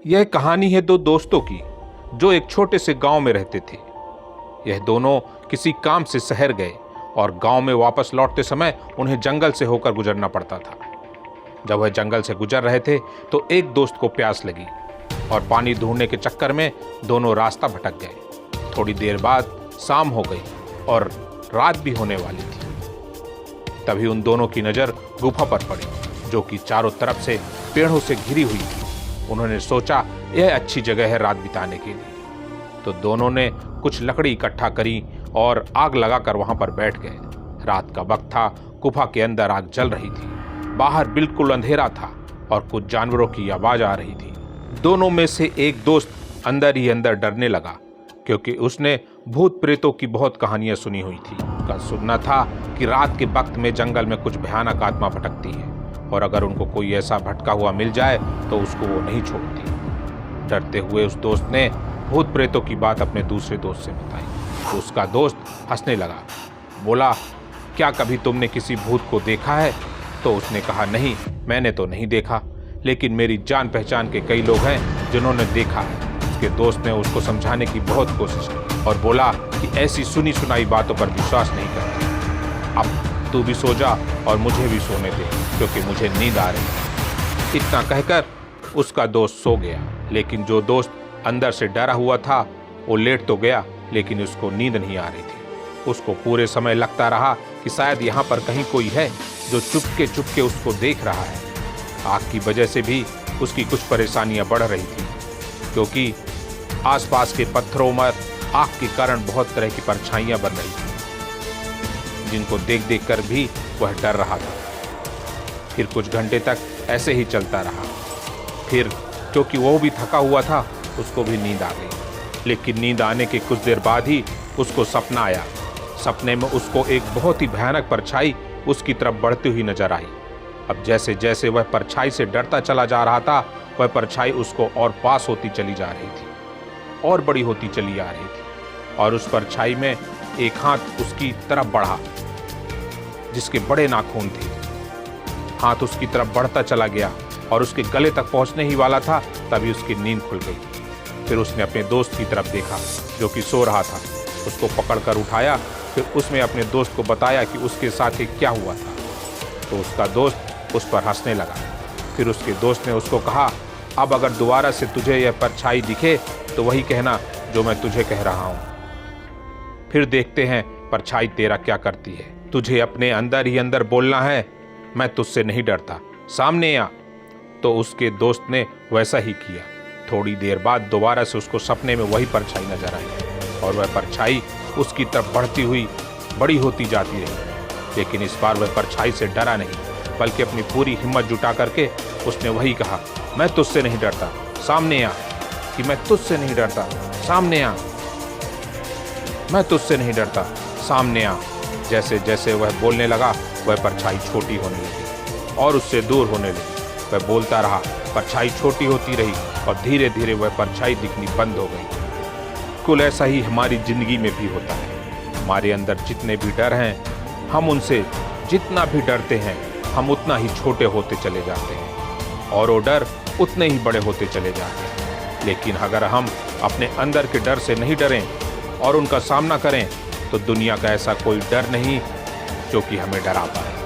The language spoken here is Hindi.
यह कहानी है दो दोस्तों की जो एक छोटे से गांव में रहते थे। यह दोनों किसी काम से शहर गए और गांव में वापस लौटते समय उन्हें जंगल से होकर गुजरना पड़ता था। जब वह जंगल से गुजर रहे थे तो एक दोस्त को प्यास लगी और पानी ढूंढने के चक्कर में दोनों रास्ता भटक गए। थोड़ी देर बाद शाम हो गई और रात भी होने वाली थी। तभी उन दोनों की नज़र गुफा पर पड़ी जो कि चारों तरफ से पेड़ों से घिरी हुई थी। उन्होंने सोचा यह अच्छी जगह है रात बिताने के लिए, तो दोनों ने कुछ लकड़ी इकट्ठा करी और आग लगाकर वहां पर बैठ गए। रात का वक्त था, गुफा के अंदर आग जल रही थी, बाहर बिल्कुल अंधेरा था और कुछ जानवरों की आवाज आ रही थी। दोनों में से एक दोस्त अंदर ही अंदर डरने लगा क्योंकि उसने भूत प्रेतों की बहुत कहानियां सुनी हुई थी। उसका सुनना था कि रात के वक्त में जंगल में कुछ भयानक आत्मा भटकती है और अगर उनको कोई ऐसा भटका हुआ मिल जाए तो उसको वो नहीं छोड़ती। डरते हुए उस दोस्त ने भूत प्रेतों की बात अपने दूसरे दोस्त से बताई तो उसका दोस्त हंसने लगा। बोला, क्या कभी तुमने किसी भूत को देखा है? तो उसने कहा, नहीं, मैंने तो नहीं देखा, लेकिन मेरी जान पहचान के कई लोग हैं जिन्होंने देखा है। उसके दोस्त ने उसको समझाने की बहुत कोशिश की और बोला कि ऐसी सुनी सुनाई बातों पर विश्वास नहीं करता। अब तू भी सो जा और मुझे भी सोने दे क्योंकि मुझे नींद आ रही है। इतना कहकर उसका दोस्त सो गया, लेकिन जो दोस्त अंदर से डरा हुआ था वो लेट तो गया लेकिन उसको नींद नहीं आ रही थी। उसको पूरे समय लगता रहा कि शायद यहाँ पर कहीं कोई है जो चुपके चुपके उसको देख रहा है। आग की वजह से भी उसकी कुछ परेशानियां बढ़ रही थी क्योंकि आसपास के पत्थरों में आग के कारण बहुत तरह की परछाइयां बन रही थी जिनको देख देख कर भी वह डर रहा था। फिर कुछ घंटे तक ऐसे ही चलता रहा। फिर क्योंकि वो भी थका हुआ था उसको भी नींद आ गई, लेकिन नींद आने के कुछ देर बाद ही उसको सपना आया। सपने में उसको एक बहुत ही भयानक परछाई उसकी तरफ बढ़ती हुई नजर आई। अब जैसे जैसे वह परछाई से डरता चला जा रहा था वह परछाई उसको और पास होती चली जा रही थी और बड़ी होती चली आ रही थी और उस परछाई में एक हाथ उसकी तरफ बढ़ा जिसके बड़े नाखून थे। हाथ उसकी तरफ बढ़ता चला गया और उसके गले तक पहुंचने ही वाला था, तभी उसकी नींद खुल गई। फिर उसने अपने दोस्त की तरफ देखा जो कि सो रहा था। उसको पकड़कर उठाया, फिर उसने अपने दोस्त को बताया कि उसके साथ क्या हुआ था। तो उसका दोस्त उस पर हंसने लगा। फिर उसके दोस्त ने उसको कहा, अब अगर दोबारा से तुझे यह परछाई दिखे तो वही कहना जो मैं तुझे कह रहा हूं। फिर देखते हैं परछाई तेरा क्या करती है। तुझे अपने अंदर ही अंदर बोलना है, मैं तुझसे नहीं डरता, सामने आ। तो उसके दोस्त ने वैसा ही किया। थोड़ी देर बाद दोबारा से उसको सपने में वही परछाई नजर आई और वह परछाई उसकी तरफ बढ़ती हुई बड़ी होती जाती रही। लेकिन इस बार वह परछाई से डरा नहीं बल्कि अपनी पूरी हिम्मत जुटा करके उसने वही कहा, मैं तुझसे नहीं डरता, सामने आ। कि मैं तुझसे नहीं डरता, सामने आ। मैं तुझसे नहीं डरता, सामने आ। जैसे जैसे वह बोलने लगा वह परछाई छोटी होने लगी और उससे दूर होने लगी। वह बोलता रहा, परछाई छोटी होती रही और धीरे धीरे वह परछाई दिखनी बंद हो गई। कुल ऐसा ही हमारी जिंदगी में भी होता है। हमारे अंदर जितने भी डर हैं, हम उनसे जितना भी डरते हैं हम उतना ही छोटे होते चले जाते हैं और वो डर उतने ही बड़े होते चले जाते हैं। लेकिन अगर हम अपने अंदर के डर से नहीं डरें और उनका सामना करें तो दुनिया का ऐसा कोई डर नहीं जो कि हमें डरा पाए।